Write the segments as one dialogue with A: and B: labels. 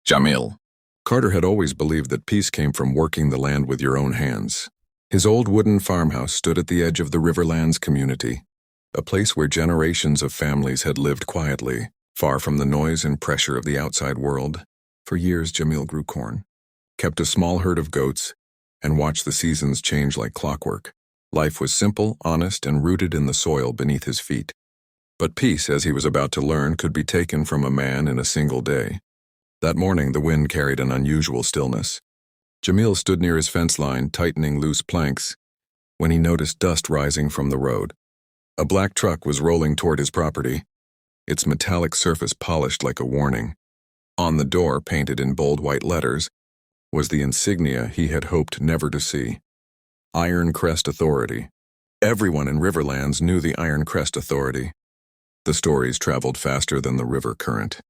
A: Jamil. Carter had always believed that peace came from working the land with your own hands. His old wooden farmhouse stood at the edge of the Riverlands community, a place where generations of families had lived quietly, far from the noise and pressure of the outside world. For years, Jamil grew corn, kept a small herd of goats, and watched the seasons change like clockwork. Life was simple, honest, and rooted in the soil beneath his feet. But peace, as he was about to learn, could be taken from a man in a single day. That morning, the wind carried an unusual stillness. Jamil stood near his fence line, tightening loose planks, when he noticed dust rising from the road. A black truck was rolling toward his property, its metallic surface polished like a warning. On the door, painted in bold white letters, was the insignia he had hoped never to see. Iron Crest Authority. Everyone in Riverlands knew the Iron Crest Authority. The stories traveled faster than the river current.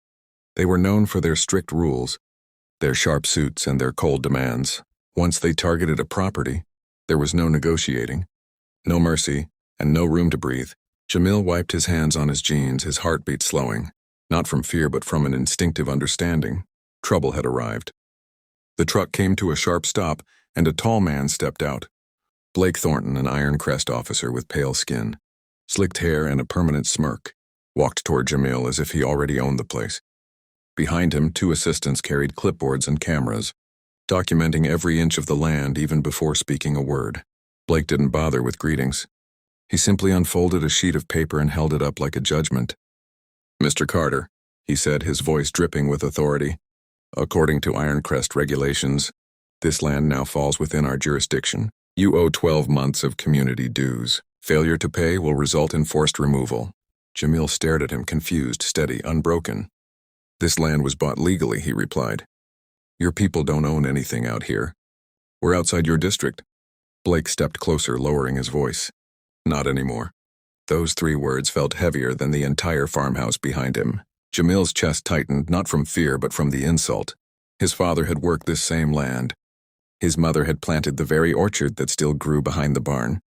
A: They were known for their strict rules, their sharp suits, and their cold demands. Once they targeted a property, there was no negotiating, no mercy, and no room to breathe. Jamil wiped his hands on his jeans, his heartbeat slowing, not from fear but from an instinctive understanding. Trouble had arrived. The truck came to a sharp stop, and a tall man stepped out. Blake Thornton, an Iron Crest officer with pale skin, slicked hair, and a permanent smirk, walked toward Jamil as if he already owned the place. Behind him, 2 assistants carried clipboards and cameras, documenting every inch of the land even before speaking a word. Blake didn't bother with greetings. He simply unfolded a sheet of paper and held it up like a judgment. "Mr. Carter," he said, his voice dripping with authority, "according to Iron Crest regulations, this land now falls within our jurisdiction. You owe 12 months of community dues. Failure to pay will result in forced removal." Jamil stared at him, confused, steady, unbroken. "This land was bought legally," he replied. "Your people don't own anything out here. We're outside your district." Blake stepped closer, lowering his voice. "Not anymore." Those 3 words felt heavier than the entire farmhouse behind him. Jamil's chest tightened, not from fear but from the insult. His father had worked this same land. His mother had planted the very orchard that still grew behind the barn.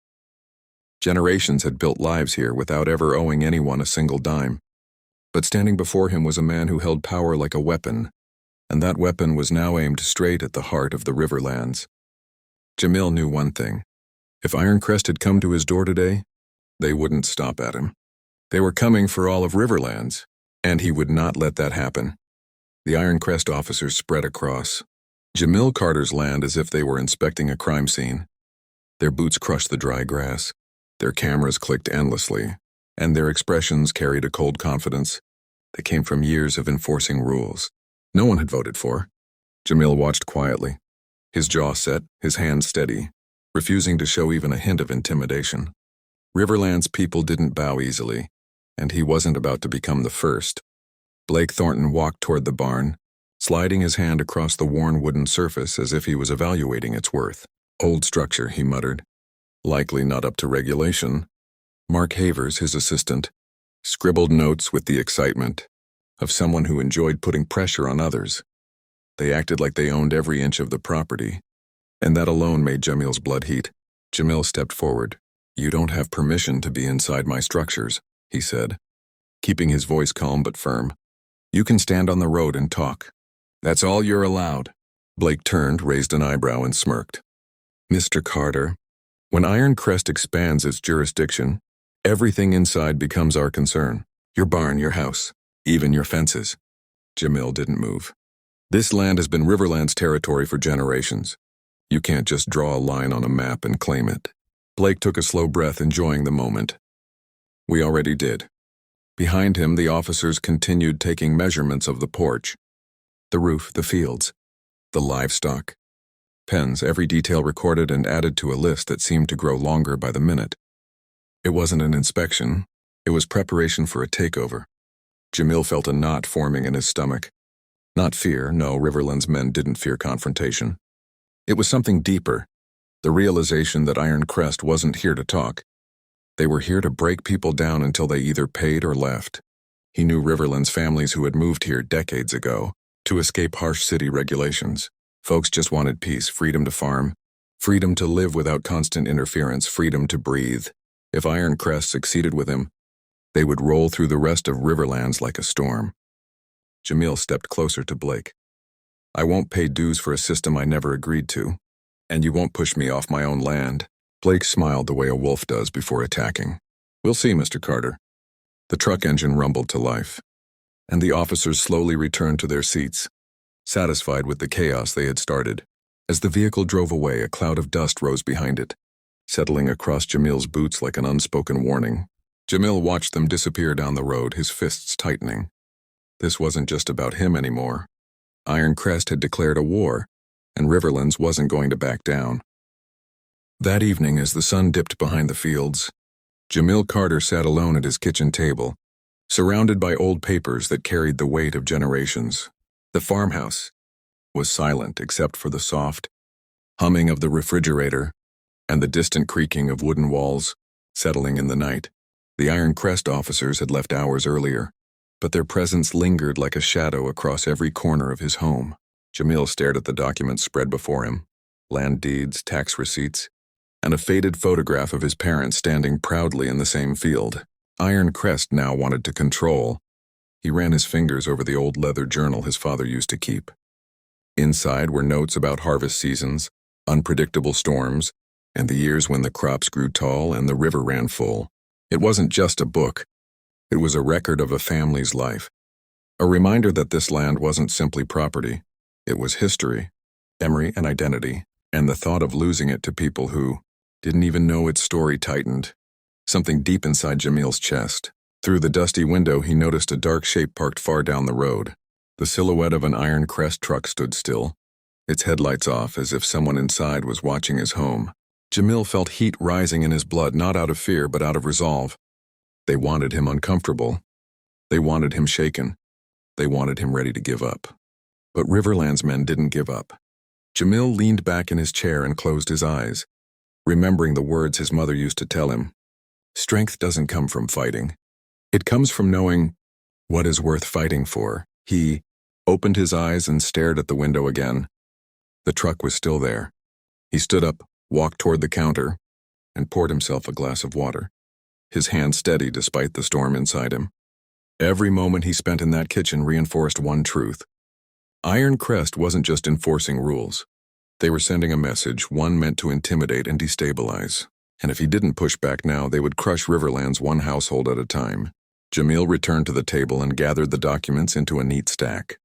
A: Generations had built lives here without ever owing anyone a single dime. But standing before him was a man who held power like a weapon, and that weapon was now aimed straight at the heart of the Riverlands. Jamil knew one thing. If Iron Crest had come to his door today, they wouldn't stop at him. They were coming for all of Riverlands, and he would not let that happen. The Iron Crest officers spread across Jamil Carter's land as if they were inspecting a crime scene. Their boots crushed the dry grass, their cameras clicked endlessly, and their expressions carried a cold confidence that came from years of enforcing rules no one had voted for. Jamil watched quietly, his jaw set, his hands steady, refusing to show even a hint of intimidation. Riverlands people didn't bow easily, and he wasn't about to become the first. Blake Thornton walked toward the barn, sliding his hand across the worn wooden surface as if he was evaluating its worth. "Old structure," he muttered. "Likely not up to regulation." Mark Havers, his assistant, scribbled notes with the excitement of someone who enjoyed putting pressure on others. They acted like they owned every inch of the property, and that alone made Jamil's blood heat. Jamil stepped forward. "You don't have permission to be inside my structures," he said, keeping his voice calm but firm. "You can stand on the road and talk. That's all you're allowed." Blake turned, raised an eyebrow, and smirked. "Mr. Carter, when Iron Crest expands its jurisdiction, everything inside becomes our concern. Your barn, your house, even your fences." Jamil didn't move. "This land has been Riverlands territory for generations. You can't just draw a line on a map and claim it." Blake took a slow breath, enjoying the moment. "We already did." Behind him, the officers continued taking measurements of the porch, the roof, the fields, the livestock. Pens, every detail recorded and added to a list that seemed to grow longer by the minute. It wasn't an inspection. It was preparation for a takeover. Jamil felt a knot forming in his stomach. Not fear, no, Riverlands men didn't fear confrontation. It was something deeper, the realization that Iron Crest wasn't here to talk. They were here to break people down until they either paid or left. He knew Riverlands families who had moved here decades ago to escape harsh city regulations. Folks just wanted peace, freedom to farm, freedom to live without constant interference, freedom to breathe. If Iron Crest succeeded with him, they would roll through the rest of Riverlands like a storm. Jamil stepped closer to Blake. I won't pay dues for a system I never agreed to. And you won't push me off my own land." Blake smiled the way a wolf does before attacking. "We'll see, Mr. Carter." The truck engine rumbled to life, and the officers slowly returned to their seats, satisfied with the chaos they had started. As the vehicle drove away, a cloud of dust rose behind it, settling across Jamil's boots like an unspoken warning. Jamil watched them disappear down the road, his fists tightening. This wasn't just about him anymore. Iron Crest had declared a war, and Riverlands wasn't going to back down. That evening, as the sun dipped behind the fields, Jamil Carter sat alone at his kitchen table, surrounded by old papers that carried the weight of generations. The farmhouse was silent except for the soft humming of the refrigerator and the distant creaking of wooden walls settling in the night. The Iron Crest officers had left hours earlier, but their presence lingered like a shadow across every corner of his home. Jamil stared at the documents spread before him, land deeds, tax receipts, and a faded photograph of his parents standing proudly in the same field. Iron Crest now wanted to control. He ran his fingers over the old leather journal his father used to keep. Inside were notes about harvest seasons, unpredictable storms, and the years when the crops grew tall and the river ran full. It wasn't just a book. It was a record of a family's life, a reminder that this land wasn't simply property. It was history, memory, and identity, and the thought of losing it to people who didn't even know its story tightened. Something deep inside Jamil's chest. Through the dusty window, he noticed a dark shape parked far down the road. The silhouette of an Iron Crest truck stood still, its headlights off as if someone inside was watching his home. Jamil felt heat rising in his blood, not out of fear but out of resolve. They wanted him uncomfortable. They wanted him shaken. They wanted him ready to give up. But Riverlands men didn't give up. Jamil leaned back in his chair and closed his eyes, remembering the words his mother used to tell him. Strength doesn't come from fighting. It comes from knowing what is worth fighting for. He opened his eyes and stared at the window again. The truck was still there. He stood up, walked toward the counter, and poured himself a glass of water, his hand steady despite the storm inside him. Every moment he spent in that kitchen reinforced one truth. Iron Crest wasn't just enforcing rules. They were sending a message, one meant to intimidate and destabilize. And if he didn't push back now, they would crush Riverlands one household at a time. Jamil returned to the table and gathered the documents into a neat stack.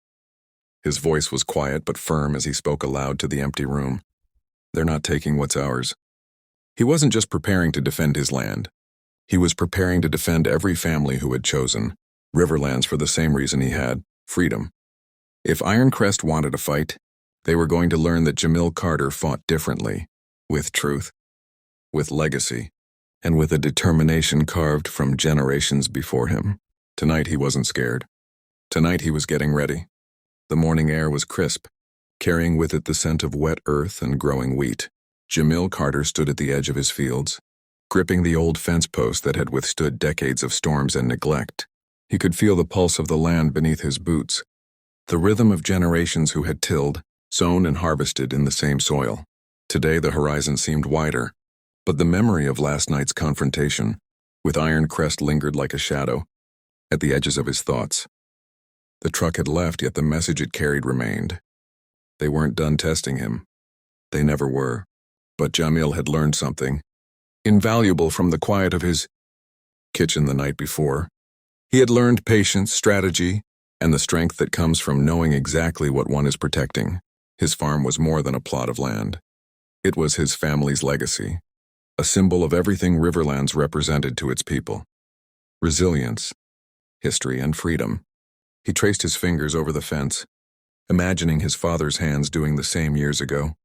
A: His voice was quiet but firm as he spoke aloud to the empty room. "They're not taking what's ours." He wasn't just preparing to defend his land. He was preparing to defend every family who had chosen Riverlands for the same reason he had, freedom. If Iron Crest wanted a fight, they were going to learn that Jamil Carter fought differently, with truth, with legacy, and with a determination carved from generations before him. Tonight he wasn't scared. Tonight he was getting ready. The morning air was crisp, carrying with it the scent of wet earth and growing wheat. Jamil Carter stood at the edge of his fields, gripping the old fence post that had withstood decades of storms and neglect. He could feel the pulse of the land beneath his boots, the rhythm of generations who had tilled, sown, and harvested in the same soil. Today the horizon seemed wider, but the memory of last night's confrontation with Iron Crest lingered like a shadow at the edges of his thoughts. The truck had left, yet the message it carried remained. They weren't done testing him. They never were. But Jamil had learned something invaluable from the quiet of his kitchen the night before. He had learned patience, strategy, and the strength that comes from knowing exactly what one is protecting. His farm was more than a plot of land. It was his family's legacy, a symbol of everything Riverlands represented to its people. Resilience, history, and freedom. He traced his fingers over the fence, imagining his father's hands doing the same years ago.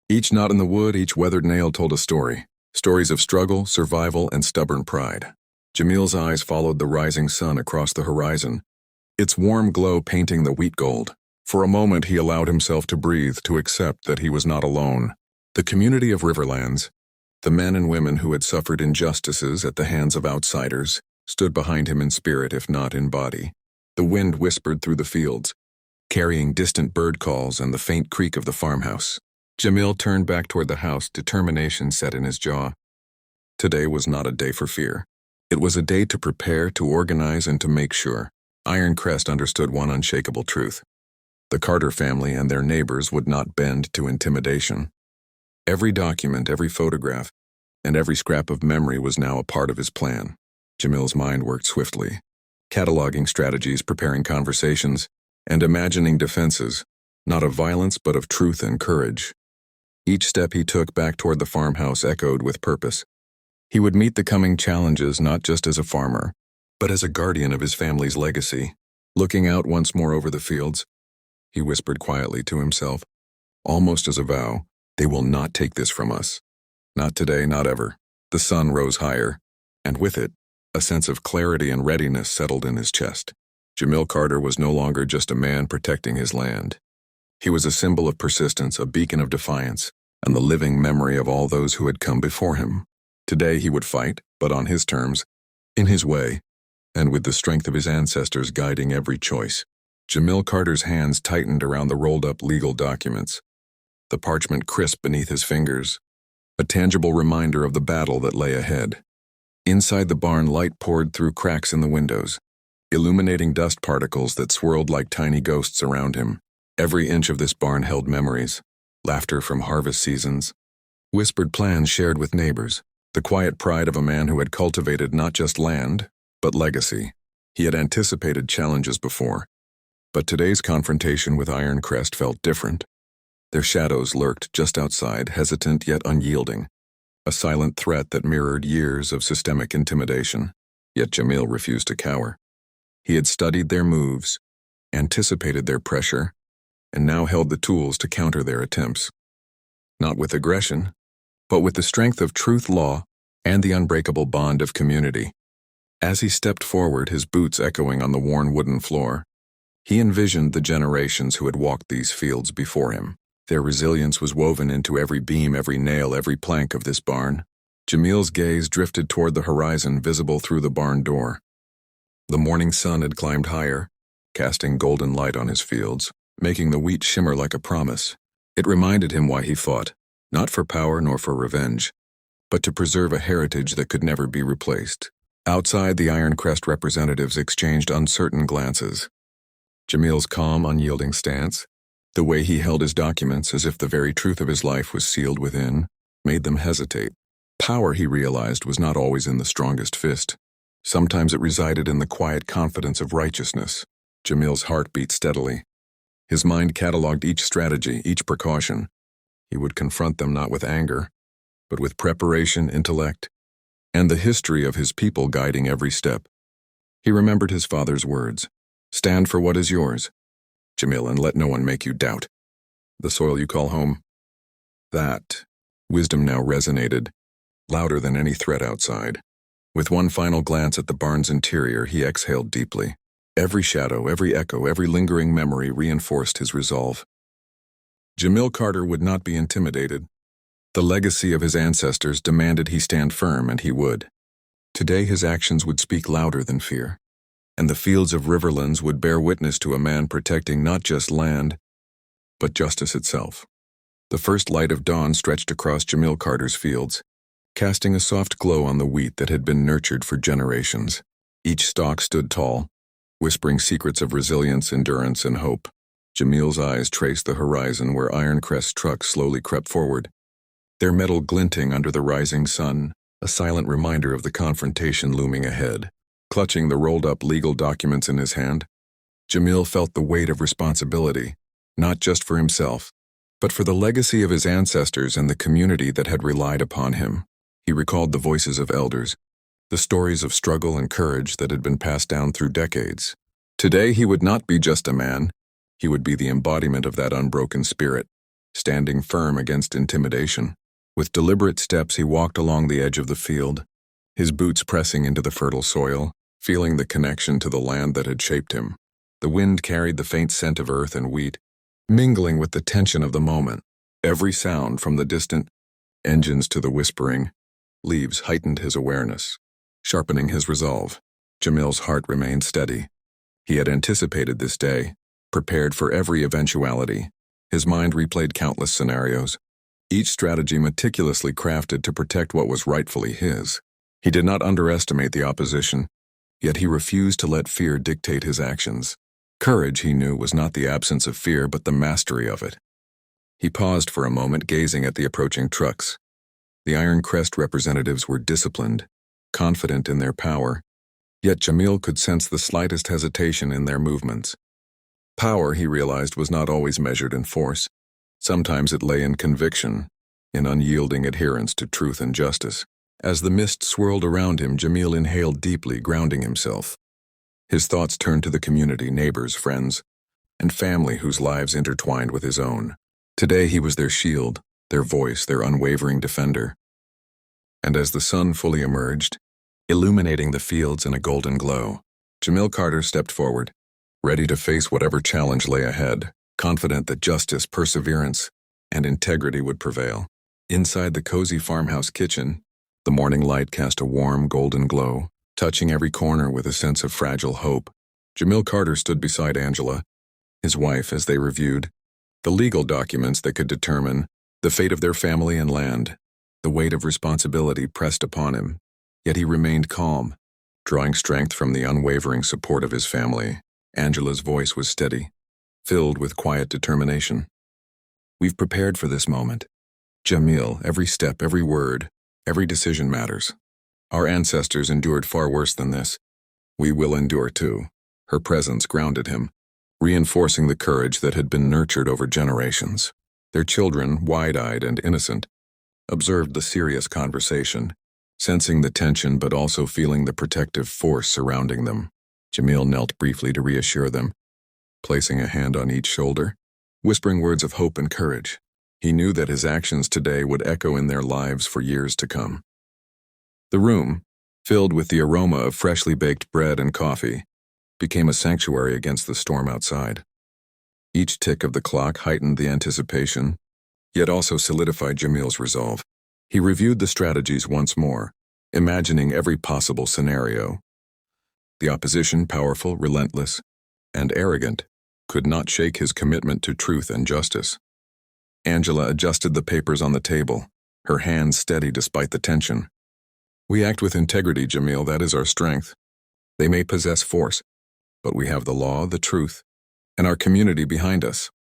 A: Each knot in the wood, each weathered nail told a story. Stories of struggle, survival, and stubborn pride. Jamil's eyes followed the rising sun across the horizon, its warm glow painting the wheat gold. For a moment he allowed himself to breathe, to accept that he was not alone. The community of Riverlands, the men and women who had suffered injustices at the hands of outsiders, stood behind him in spirit if not in body. The wind whispered through the fields, carrying distant bird calls and the faint creak of the farmhouse. Jamil turned back toward the house, determination set in his jaw. Today was not a day for fear. It was a day to prepare, to organize, and to make sure. Iron Crest understood one unshakable truth. The Carter family and their neighbors would not bend to intimidation. Every document, every photograph, and every scrap of memory was now a part of his plan. Jamil's mind worked swiftly, cataloging strategies, preparing conversations, and imagining defenses, not of violence but of truth and courage. Each step he took back toward the farmhouse echoed with purpose. He would meet the coming challenges not just as a farmer, but as a guardian of his family's legacy. Looking out once more over the fields, he whispered quietly to himself, almost as a vow, "They will not take this from us. Not today, not ever." The sun rose higher, and with it, a sense of clarity and readiness settled in his chest. Jamil Carter was no longer just a man protecting his land. He was a symbol of persistence, a beacon of defiance, and the living memory of all those who had come before him. Today he would fight, but on his terms, in his way, and with the strength of his ancestors guiding every choice. Jamil Carter's hands tightened around the rolled-up legal documents, the parchment crisp beneath his fingers, a tangible reminder of the battle that lay ahead. Inside the barn, light poured through cracks in the windows, illuminating dust particles that swirled like tiny ghosts around him. Every inch of this barn held memories, laughter from harvest seasons, whispered plans shared with neighbors, the quiet pride of a man who had cultivated not just land, but legacy. He had anticipated challenges before, but today's confrontation with Ironcrest felt different. Their shadows lurked just outside, hesitant yet unyielding, a silent threat that mirrored years of systemic intimidation. Yet Jamil refused to cower. He had studied their moves, anticipated their pressure, and now held the tools to counter their attempts. Not with aggression, but with the strength of truth, law, and the unbreakable bond of community. As he stepped forward, his boots echoing on the worn wooden floor, he envisioned the generations who had walked these fields before him. Their resilience was woven into every beam, every nail, every plank of this barn. Jamil's gaze drifted toward the horizon visible through the barn door. The morning sun had climbed higher, casting golden light on his fields, making the wheat shimmer like a promise. It reminded him why he fought, not for power nor for revenge, but to preserve a heritage that could never be replaced. Outside, the Ironcrest representatives exchanged uncertain glances. Jamil's calm, unyielding stance, the way he held his documents as if the very truth of his life was sealed within, made them hesitate. Power, he realized, was not always in the strongest fist. Sometimes it resided in the quiet confidence of righteousness. Jamil's heart beat steadily. His mind cataloged each strategy, each precaution. He would confront them not with anger, but with preparation, intellect, and the history of his people guiding every step. He remembered his father's words, "Stand for what is yours, Jamil, and let no one make you doubt. The soil you call home." That wisdom now resonated, louder than any threat outside. With one final glance at the barn's interior, he exhaled deeply. Every shadow, every echo, every lingering memory reinforced his resolve. Jamil Carter would not be intimidated. The legacy of his ancestors demanded he stand firm, and he would. Today his actions would speak louder than fear, and the fields of Riverlands would bear witness to a man protecting not just land, but justice itself. The first light of dawn stretched across Jamil Carter's fields, casting a soft glow on the wheat that had been nurtured for generations. Each stalk stood tall, whispering secrets of resilience, endurance, and hope. Jamil's eyes traced the horizon where Ironcrest's trucks slowly crept forward, their metal glinting under the rising sun, a silent reminder of the confrontation looming ahead. Clutching the rolled-up legal documents in his hand, Jamil felt the weight of responsibility, not just for himself, but for the legacy of his ancestors and the community that had relied upon him. He recalled the voices of elders, the stories of struggle and courage that had been passed down through decades. Today he would not be just a man, he would be the embodiment of that unbroken spirit, standing firm against intimidation. With deliberate steps he walked along the edge of the field, his boots pressing into the fertile soil, feeling the connection to the land that had shaped him. The wind carried the faint scent of earth and wheat, mingling with the tension of the moment. Every sound, from the distant engines to the whispering leaves, heightened his awareness, sharpening his resolve. Jamil's heart remained steady. He had anticipated this day, prepared for every eventuality. His mind replayed countless scenarios, each strategy meticulously crafted to protect what was rightfully his. He did not underestimate the opposition, yet he refused to let fear dictate his actions. Courage, he knew, was not the absence of fear but the mastery of it. He paused for a moment, gazing at the approaching trucks. The Iron Crest representatives were disciplined, confident in their power, yet Jamil could sense the slightest hesitation in their movements. Power, he realized, was not always measured in force. Sometimes it lay in conviction, in unyielding adherence to truth and justice. As the mist swirled around him, Jamil inhaled deeply, grounding himself. His thoughts turned to the community, neighbors, friends, and family whose lives intertwined with his own. Today he was their shield, their voice, their unwavering defender. And as the sun fully emerged, illuminating the fields in a golden glow, Jamil Carter stepped forward, ready to face whatever challenge lay ahead, confident that justice, perseverance, and integrity would prevail. Inside the cozy farmhouse kitchen, the morning light cast a warm, golden glow, touching every corner with a sense of fragile hope. Jamil Carter stood beside Angela, his wife, as they reviewed the legal documents that could determine the fate of their family and land. The weight of responsibility pressed upon him, yet he remained calm, drawing strength from the unwavering support of his family. Angela's voice was steady, filled with quiet determination. "We've prepared for this moment. Jamil, every step, every word, every decision matters. Our ancestors endured far worse than this. We will endure too." Her presence grounded him, reinforcing the courage that had been nurtured over generations. Their children, wide-eyed and innocent, observed the serious conversation, sensing the tension but also feeling the protective force surrounding them. Jamil knelt briefly to reassure them, placing a hand on each shoulder, whispering words of hope and courage. He knew that his actions today would echo in their lives for years to come. The room, filled with the aroma of freshly baked bread and coffee, became a sanctuary against the storm outside. Each tick of the clock heightened the anticipation, yet also solidified Jamil's resolve. He reviewed the strategies once more, imagining every possible scenario. The opposition, powerful, relentless, and arrogant, could not shake his commitment to truth and justice. Angela adjusted the papers on the table, her hands steady despite the tension. "We act with integrity, Jamil, that is our strength. They may possess force, but we have the law, the truth, and our community behind us."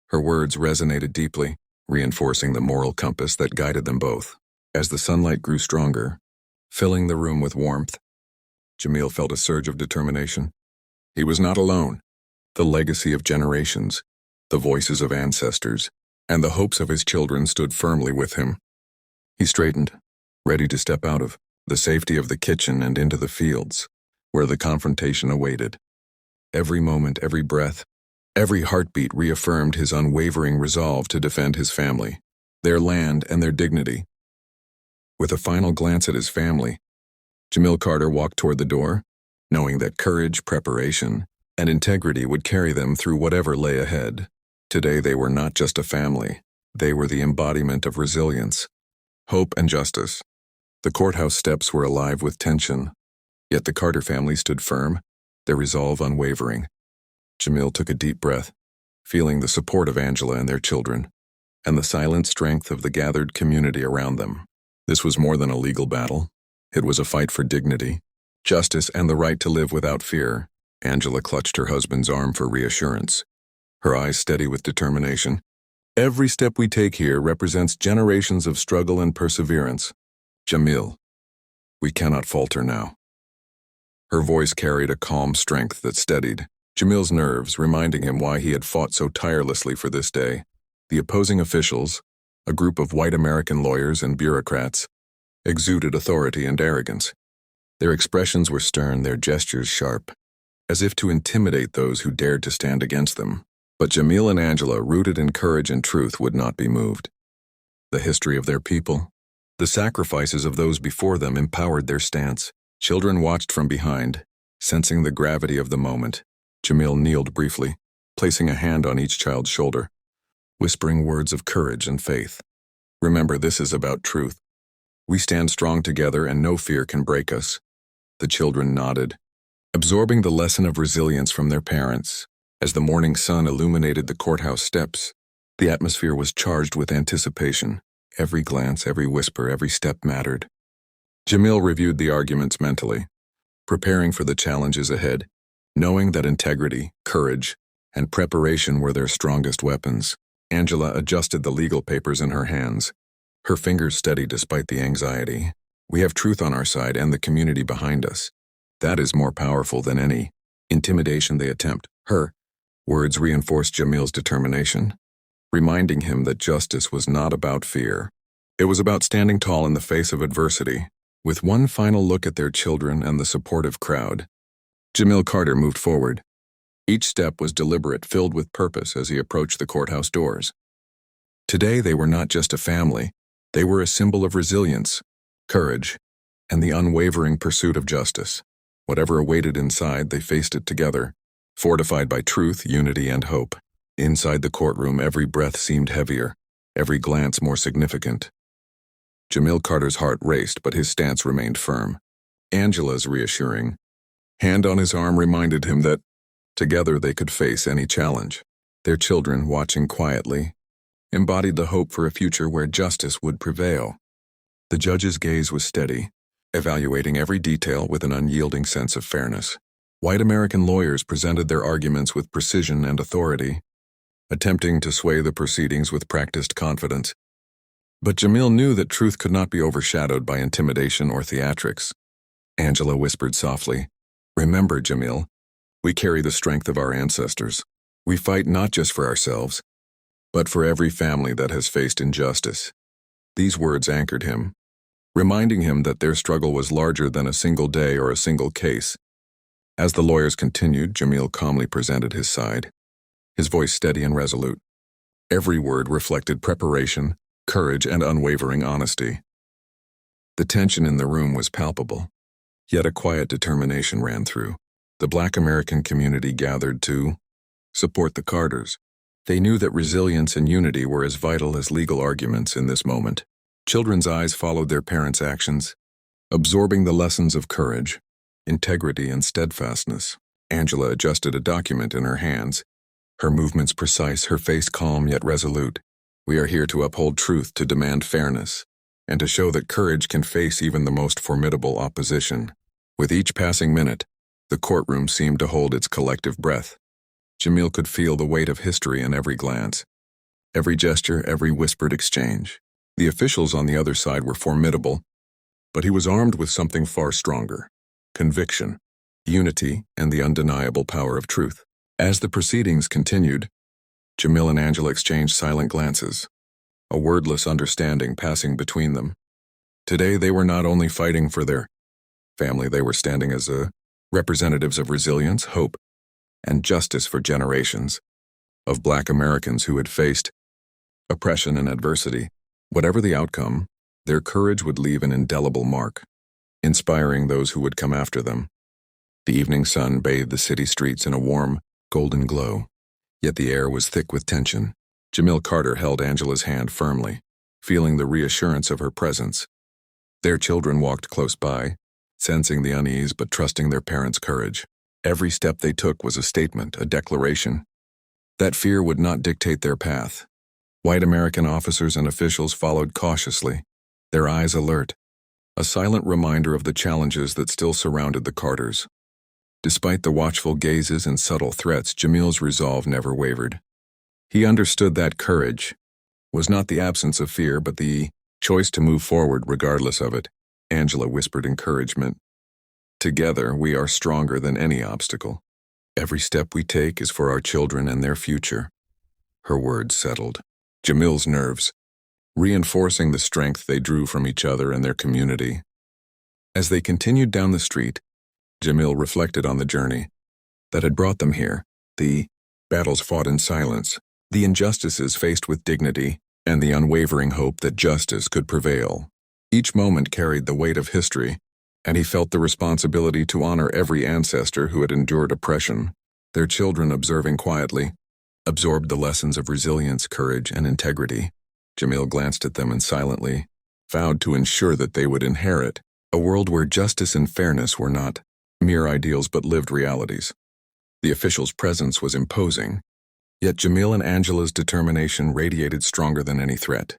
A: Her words resonated deeply, reinforcing the moral compass that guided them both. As the sunlight grew stronger, filling the room with warmth, Jamil felt a surge of determination. He was not alone. The legacy of generations, the voices of ancestors, and the hopes of his children stood firmly with him. He straightened, ready to step out of the safety of the kitchen and into the fields, where the confrontation awaited. Every moment, every breath, every heartbeat reaffirmed his unwavering resolve to defend his family, their land, and their dignity. With a final glance at his family, Jamil Carter walked toward the door, knowing that courage, preparation, and integrity would carry them through whatever lay ahead. Today they were not just a family, they were the embodiment of resilience, hope, and justice. The courthouse steps were alive with tension, yet the Carter family stood firm, their resolve unwavering. Jamil took a deep breath, feeling the support of Angela and their children, and the silent strength of the gathered community around them. This was more than a legal battle. It was a fight for dignity, justice, and the right to live without fear. Angela clutched her husband's arm for reassurance, her eyes steady with determination. "Every step we take here represents generations of struggle and perseverance. Jamil, we cannot falter now." Her voice carried a calm strength that steadied Jamil's nerves, reminding him why he had fought so tirelessly for this day. The opposing officials, a group of white American lawyers and bureaucrats, exuded authority and arrogance. Their expressions were stern, their gestures sharp, as if to intimidate those who dared to stand against them. But Jamil and Angela, rooted in courage and truth, would not be moved. The history of their people, the sacrifices of those before them empowered their stance. Children watched from behind, sensing the gravity of the moment. Jamil kneeled briefly, placing a hand on each child's shoulder, whispering words of courage and faith. "Remember, this is about truth. We stand strong together and no fear can break us." The children nodded, absorbing the lesson of resilience from their parents. As the morning sun illuminated the courthouse steps, the atmosphere was charged with anticipation. Every glance, every whisper, every step mattered. Jamil reviewed the arguments mentally, preparing for the challenges ahead. Knowing that integrity, courage, and preparation were their strongest weapons, Angela adjusted the legal papers in her hands, her fingers steady despite the anxiety. We have truth on our side and the community behind us. That is more powerful than any intimidation they attempt. Her words reinforced Jamil's determination, reminding him that justice was not about fear. It was about standing tall in the face of adversity. With one final look at their children and the supportive crowd, Jamil Carter moved forward. Each step was deliberate, filled with purpose as he approached the courthouse doors. Today they were not just a family, they were a symbol of resilience, courage, and the unwavering pursuit of justice. Whatever awaited inside, they faced it together, fortified by truth, unity, and hope. Inside the courtroom, every breath seemed heavier, every glance more significant. Jamil Carter's heart raced, but his stance remained firm. Angela's reassuring hand on his arm reminded him that together they could face any challenge. Their children, watching quietly, embodied the hope for a future where justice would prevail. The judge's gaze was steady, evaluating every detail with an unyielding sense of fairness. White American lawyers presented their arguments with precision and authority, attempting to sway the proceedings with practiced confidence. But Jamil knew that truth could not be overshadowed by intimidation or theatrics. Angela whispered softly, "Remember, Jamil, we carry the strength of our ancestors. We fight not just for ourselves, but for every family that has faced injustice." These words anchored him, reminding him that their struggle was larger than a single day or a single case. As the lawyers continued, Jamil calmly presented his side, his voice steady and resolute. Every word reflected preparation, courage, and unwavering honesty. The tension in the room was palpable, yet a quiet determination ran through. The Black American community gathered to support the Carters. They knew that resilience and unity were as vital as legal arguments in this moment. Children's eyes followed their parents' actions, absorbing the lessons of courage, integrity, and steadfastness. Angela adjusted a document in her hands, her movements precise, her face calm yet resolute. "We are here to uphold truth, to demand fairness, and to show that courage can face even the most formidable opposition." With each passing minute, the courtroom seemed to hold its collective breath. Jamil could feel the weight of history in every glance, every gesture, every whispered exchange. The officials on the other side were formidable, but he was armed with something far stronger: conviction, unity, and the undeniable power of truth. As the proceedings continued, Jamil and Angela exchanged silent glances, a wordless understanding passing between them. Today they were not only fighting for their family, they were standing as representatives of resilience, hope, and justice for generations of Black Americans who had faced oppression and adversity. Whatever the outcome, their courage would leave an indelible mark, inspiring those who would come after them. The evening sun bathed the city streets in a warm, golden glow, yet the air was thick with tension. Jamil Carter held Angela's hand firmly, feeling the reassurance of her presence. Their children walked close by, sensing the unease but trusting their parents' courage. Every step they took was a statement, a declaration, that fear would not dictate their path. White American officers and officials followed cautiously, their eyes alert, a silent reminder of the challenges that still surrounded the Carters. Despite the watchful gazes and subtle threats, Jamil's resolve never wavered. He understood that courage was not the absence of fear, but the choice to move forward regardless of it. Angela whispered encouragement. "Together, we are stronger than any obstacle. Every step we take is for our children and their future." Her words settled Jamil's nerves, reinforcing the strength they drew from each other and their community. As they continued down the street, Jamil reflected on the journey that had brought them here, the battles fought in silence, the injustices faced with dignity, and the unwavering hope that justice could prevail. Each moment carried the weight of history, and he felt the responsibility to honor every ancestor who had endured oppression. Their children, observing quietly, absorbed the lessons of resilience, courage, and integrity. Jamil glanced at them and silently vowed to ensure that they would inherit a world where justice and fairness were not mere ideals but lived realities. The official's presence was imposing, yet Jamil and Angela's determination radiated stronger than any threat.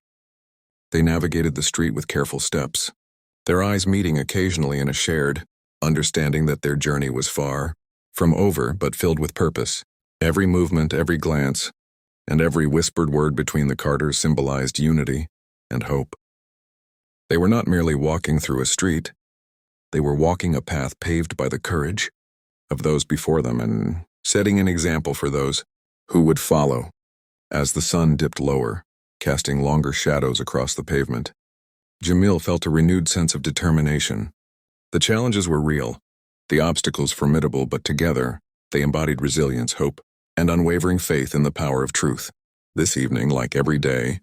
A: They navigated the street with careful steps, their eyes meeting occasionally in a shared understanding that their journey was far from over but filled with purpose. Every movement, every glance, and every whispered word between the Carters symbolized unity and hope. They were not merely walking through a street, they were walking a path paved by the courage of those before them and setting an example for those who would follow. As the sun dipped lower, casting longer shadows across the pavement, Jamil felt a renewed sense of determination. The challenges were real, the obstacles formidable, but together they embodied resilience, hope, and unwavering faith in the power of truth. This evening, like every day,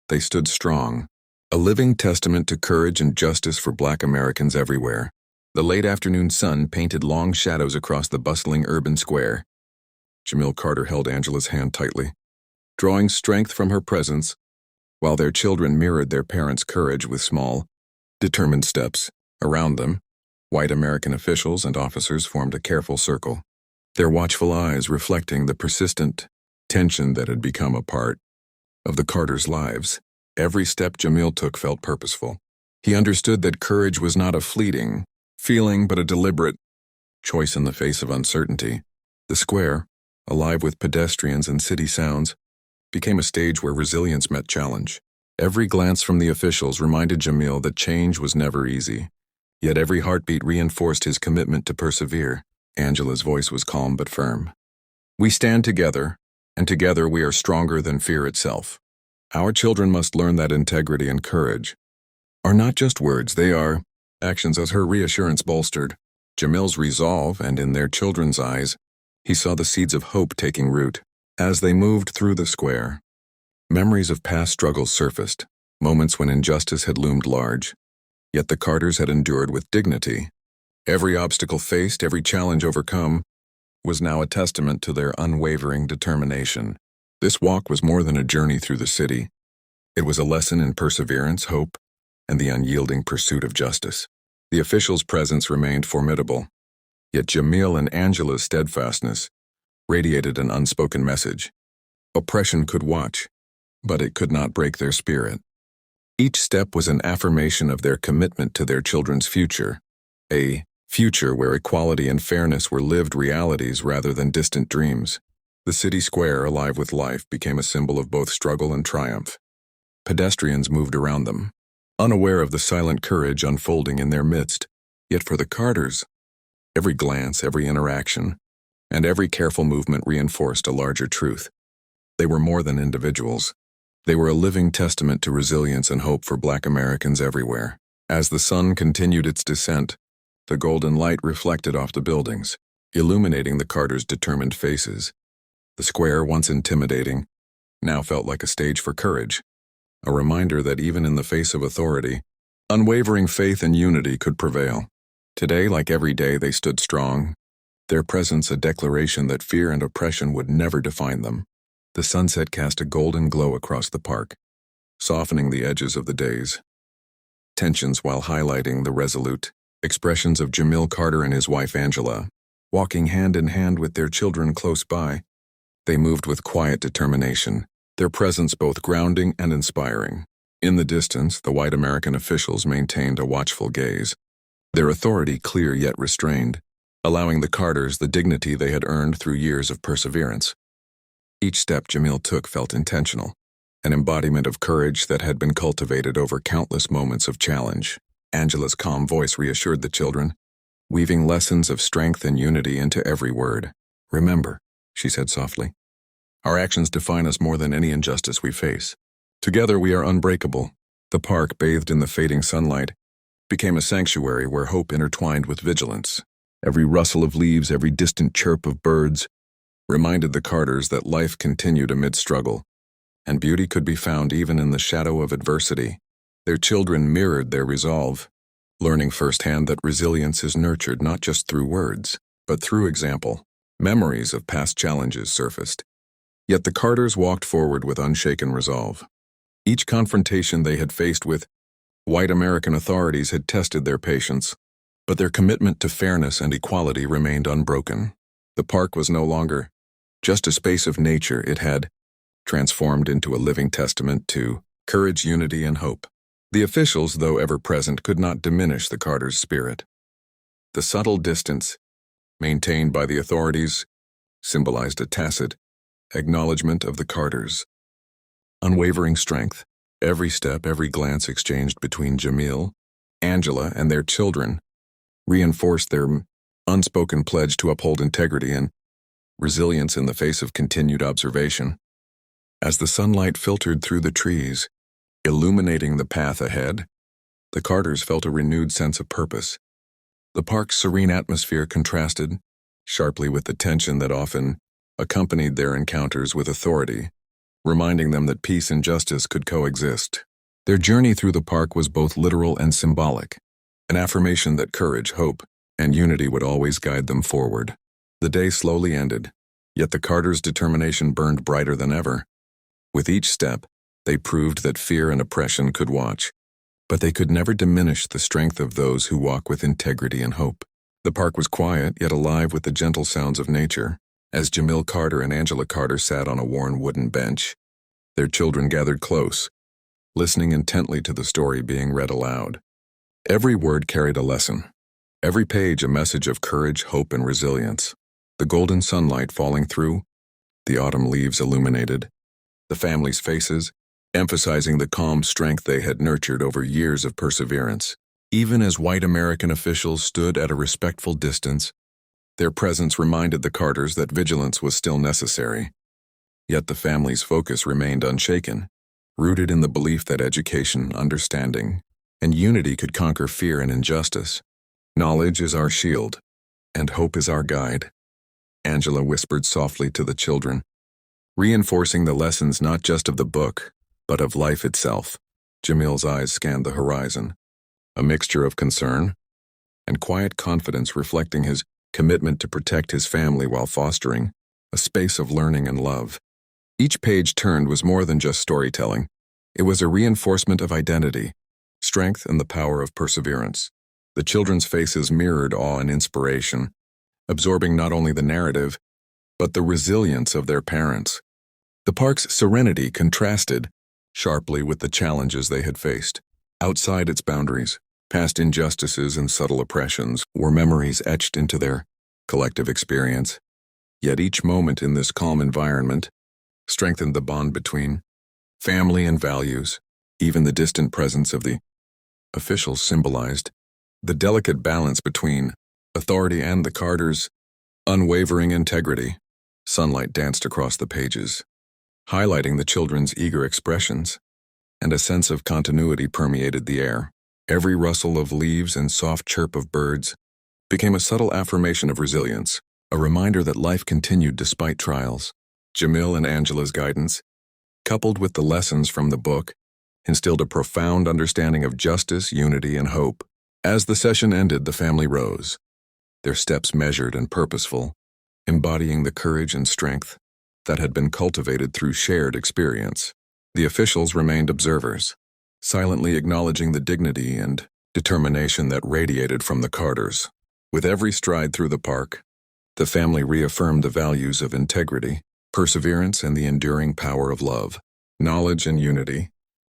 A: they stood strong, a living testament to courage and justice for Black Americans everywhere. The late afternoon sun painted long shadows across the bustling urban square. Jamil Carter held Angela's hand tightly, drawing strength from her presence, while their children mirrored their parents' courage with small, determined steps. Around them, white American officials and officers formed a careful circle, their watchful eyes reflecting the persistent tension that had become a part of the Carters' lives. Every step Jamil took felt purposeful. He understood that courage was not a fleeting feeling but a deliberate choice in the face of uncertainty. The square, alive with pedestrians and city sounds, became a stage where resilience met challenge. Every glance from the officials reminded Jamil that change was never easy, yet every heartbeat reinforced his commitment to persevere. Angela's voice was calm but firm. "We stand together, and together we are stronger than fear itself. Our children must learn that integrity and courage are not just words, they are actions." As her reassurance bolstered Jamil's resolve, and in their children's eyes, he saw the seeds of hope taking root. As they moved through the square, memories of past struggles surfaced, moments when injustice had loomed large, yet the Carters had endured with dignity. Every obstacle faced, every challenge overcome, was now a testament to their unwavering determination. This walk was more than a journey through the city. It was a lesson in perseverance, hope, and the unyielding pursuit of justice. The officials' presence remained formidable, yet Jamil and Angela's steadfastness radiated an unspoken message. Oppression could watch, but it could not break their spirit. Each step was an affirmation of their commitment to their children's future, a future where equality and fairness were lived realities rather than distant dreams. The city square, alive with life, became a symbol of both struggle and triumph. Pedestrians moved around them, unaware of the silent courage unfolding in their midst. Yet for the Carters, every glance, every interaction, and every careful movement reinforced a larger truth. They were more than individuals. They were a living testament to resilience and hope for Black Americans everywhere. As the sun continued its descent, the golden light reflected off the buildings, illuminating the Carters' determined faces. The square, once intimidating, now felt like a stage for courage, a reminder that even in the face of authority, unwavering faith and unity could prevail. Today, like every day, they stood strong, their presence a declaration that fear and oppression would never define them. The sunset cast a golden glow across the park, softening the edges of the day's tensions while highlighting the resolute expressions of Jamil Carter and his wife Angela. Walking hand in hand with their children close by, they moved with quiet determination, their presence both grounding and inspiring. In the distance, the white American officials maintained a watchful gaze, their authority clear yet restrained, allowing the Carters the dignity they had earned through years of perseverance. Each step Jamil took felt intentional, an embodiment of courage that had been cultivated over countless moments of challenge. Angela's calm voice reassured the children, weaving lessons of strength and unity into every word. "Remember," she said softly, "our actions define us more than any injustice we face. Together we are unbreakable." The park, bathed in the fading sunlight, became a sanctuary where hope intertwined with vigilance. Every rustle of leaves, every distant chirp of birds, reminded the Carters that life continued amid struggle, and beauty could be found even in the shadow of adversity. Their children mirrored their resolve, learning firsthand that resilience is nurtured not just through words, but through example. Memories of past challenges surfaced, yet the Carters walked forward with unshaken resolve. Each confrontation they had faced with white American authorities had tested their patience, but their commitment to fairness and equality remained unbroken. The park was no longer just a space of nature. It had transformed into a living testament to courage, unity, and hope. The officials, though ever present, could not diminish the Carters' spirit. The subtle distance maintained by the authorities, symbolized a tacit acknowledgement of the Carters' unwavering strength. Every step, every glance exchanged between Jamil, Angela, and their children reinforced their unspoken pledge to uphold integrity and resilience in the face of continued observation. As the sunlight filtered through the trees, illuminating the path ahead, the Carters felt a renewed sense of purpose. The park's serene atmosphere contrasted sharply with the tension that often accompanied their encounters with authority, reminding them that peace and justice could coexist. Their journey through the park was both literal and symbolic, an affirmation that courage, hope, and unity would always guide them forward. The day slowly ended, yet the Carters' determination burned brighter than ever. With each step, they proved that fear and oppression could watch, but they could never diminish the strength of those who walk with integrity and hope. The park was quiet, yet alive with the gentle sounds of nature. As Jamil Carter and Angela Carter sat on a worn wooden bench, their children gathered close, listening intently to the story being read aloud. Every word carried a lesson, every page a message of courage, hope, and resilience. The golden sunlight falling through, the autumn leaves illuminated, the family's faces, emphasizing the calm strength they had nurtured over years of perseverance. Even as white American officials stood at a respectful distance, their presence reminded the Carters that vigilance was still necessary. Yet the family's focus remained unshaken, rooted in the belief that education, understanding, and unity could conquer fear and injustice. Knowledge is our shield, and hope is our guide, Angela whispered softly to the children, reinforcing the lessons not just of the book, but of life itself. Jamil's eyes scanned the horizon, a mixture of concern and quiet confidence reflecting his commitment to protect his family while fostering a space of learning and love. Each page turned was more than just storytelling. It was a reinforcement of identity, strength, and the power of perseverance. The children's faces mirrored awe and inspiration, absorbing not only the narrative, but the resilience of their parents. The park's serenity contrasted sharply with the challenges they had faced. Outside its boundaries, past injustices and subtle oppressions were memories etched into their collective experience. Yet each moment in this calm environment strengthened the bond between family and values. Even the distant presence of the officials symbolized the delicate balance between authority and the Carters' unwavering integrity. Sunlight danced across the pages, highlighting the children's eager expressions, and a sense of continuity permeated the air. Every rustle of leaves and soft chirp of birds became a subtle affirmation of resilience, a reminder that life continued despite trials. Jamil and Angela's guidance, coupled with the lessons from the book, instilled a profound understanding of justice, unity, and hope. As the session ended, the family rose, their steps measured and purposeful, embodying the courage and strength that had been cultivated through shared experience. The officials remained observers, silently acknowledging the dignity and determination that radiated from the Carters. With every stride through the park, the family reaffirmed the values of integrity, perseverance, and the enduring power of love, knowledge, and unity.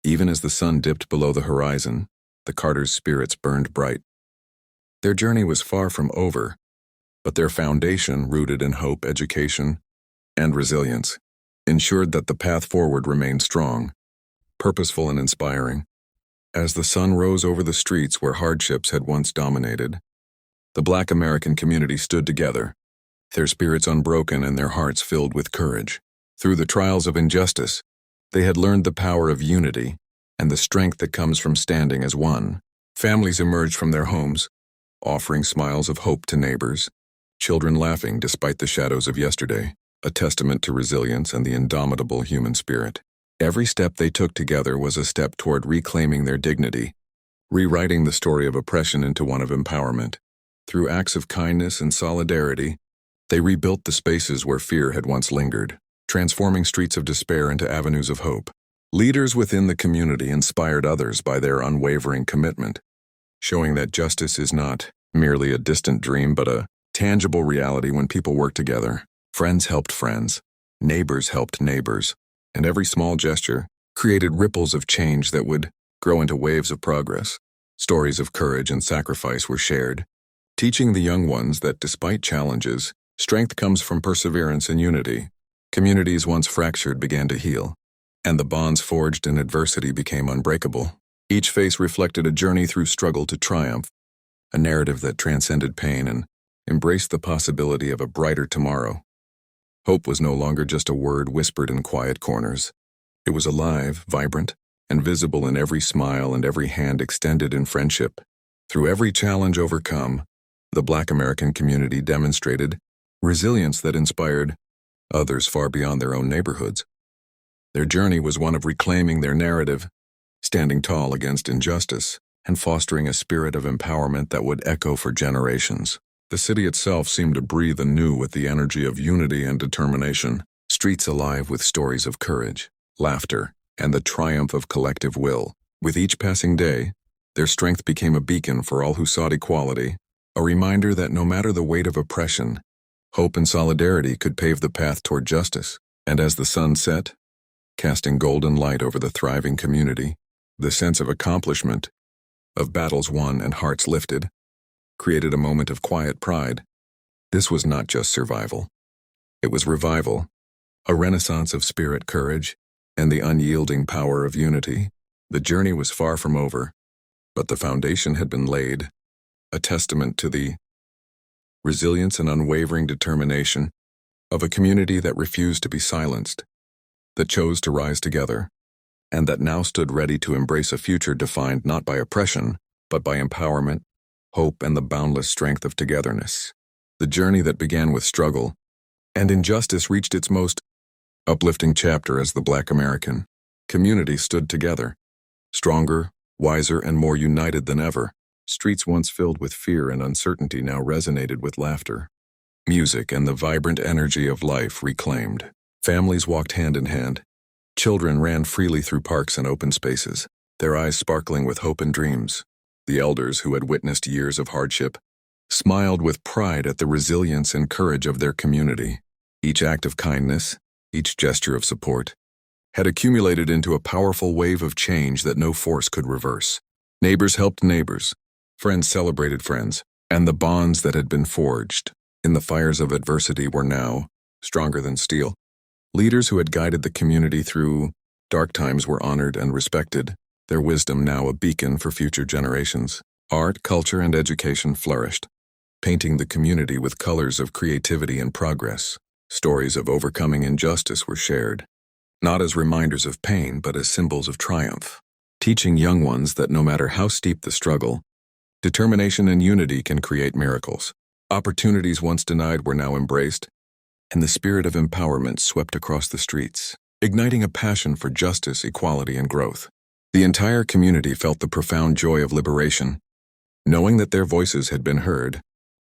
A: Even as the sun dipped below the horizon, the Carters' spirits burned bright. Their journey was far from over, but their foundation, rooted in hope, education, and resilience, ensured that the path forward remained strong, purposeful, and inspiring. As the sun rose over the streets where hardships had once dominated, the Black American community stood together, their spirits unbroken and their hearts filled with courage. Through the trials of injustice, they had learned the power of unity and the strength that comes from standing as one. Families emerged from their homes, offering smiles of hope to neighbors, children laughing despite the shadows of yesterday, a testament to resilience and the indomitable human spirit. Every step they took together was a step toward reclaiming their dignity, rewriting the story of oppression into one of empowerment. Through acts of kindness and solidarity, they rebuilt the spaces where fear had once lingered, transforming streets of despair into avenues of hope. Leaders within the community inspired others by their unwavering commitment, showing that justice is not merely a distant dream but a tangible reality when people work together. Friends helped friends, neighbors helped neighbors, and every small gesture created ripples of change that would grow into waves of progress. Stories of courage and sacrifice were shared, teaching the young ones that despite challenges, strength comes from perseverance and unity. Communities once fractured began to heal, and the bonds forged in adversity became unbreakable. Each face reflected a journey through struggle to triumph, a narrative that transcended pain and embraced the possibility of a brighter tomorrow. Hope was no longer just a word whispered in quiet corners. It was alive, vibrant, and visible in every smile and every hand extended in friendship. Through every challenge overcome, the Black American community demonstrated resilience that inspired others far beyond their own neighborhoods. Their journey was one of reclaiming their narrative, standing tall against injustice, and fostering a spirit of empowerment that would echo for generations. The city itself seemed to breathe anew with the energy of unity and determination, streets alive with stories of courage, laughter, and the triumph of collective will. With each passing day, their strength became a beacon for all who sought equality, a reminder that no matter the weight of oppression, hope and solidarity could pave the path toward justice. And as the sun set, casting golden light over the thriving community, the sense of accomplishment, of battles won and hearts lifted, created a moment of quiet pride. This was not just survival. It was revival, a renaissance of spirit, courage, and the unyielding power of unity. The journey was far from over, but the foundation had been laid, a testament to the resilience and unwavering determination of a community that refused to be silenced, that chose to rise together, and that now stood ready to embrace a future defined not by oppression, but by empowerment, hope, and the boundless strength of togetherness. The journey that began with struggle and injustice reached its most uplifting chapter as the Black American community stood together, stronger, wiser, and more united than ever. Streets once filled with fear and uncertainty now resonated with laughter, music, and the vibrant energy of life reclaimed. Families walked hand in hand. Children ran freely through parks and open spaces, their eyes sparkling with hope and dreams. The elders, who had witnessed years of hardship, smiled with pride at the resilience and courage of their community. Each act of kindness, each gesture of support, had accumulated into a powerful wave of change that no force could reverse. Neighbors helped neighbors, friends celebrated friends, and the bonds that had been forged in the fires of adversity were now stronger than steel. Leaders who had guided the community through dark times were honored and respected, their wisdom now a beacon for future generations. Art, culture, and education flourished, painting the community with colors of creativity and progress. Stories of overcoming injustice were shared, not as reminders of pain, but as symbols of triumph, teaching young ones that no matter how steep the struggle, determination and unity can create miracles. Opportunities once denied were now embraced, and the spirit of empowerment swept across the streets, igniting a passion for justice, equality, and growth. The entire community felt the profound joy of liberation, knowing that their voices had been heard,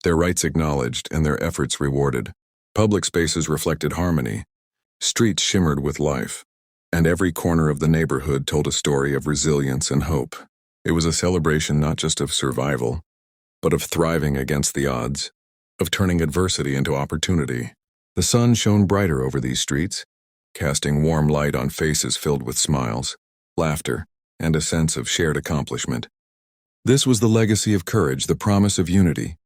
A: their rights acknowledged, and their efforts rewarded. Public spaces reflected harmony, streets shimmered with life, and every corner of the neighborhood told a story of resilience and hope. It was a celebration not just of survival, but of thriving against the odds, of turning adversity into opportunity. The sun shone brighter over these streets, casting warm light on faces filled with smiles, laughter, and a sense of shared accomplishment. This was the legacy of courage, the promise of unity,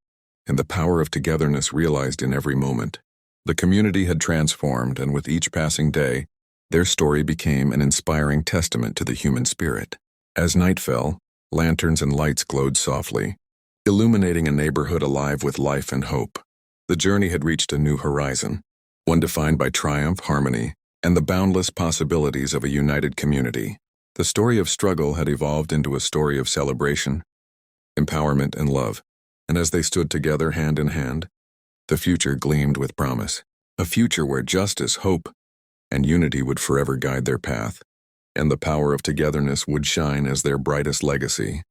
A: and the power of togetherness realized in every moment. The community had transformed, and with each passing day, their story became an inspiring testament to the human spirit. As night fell, lanterns and lights glowed softly, illuminating a neighborhood alive with life and hope. The journey had reached a new horizon, one defined by triumph, harmony, and the boundless possibilities of a united community. The story of struggle had evolved into a story of celebration, empowerment, and love, and as they stood together hand in hand, the future gleamed with promise, a future where justice, hope, and unity would forever guide their path, and the power of togetherness would shine as their brightest legacy.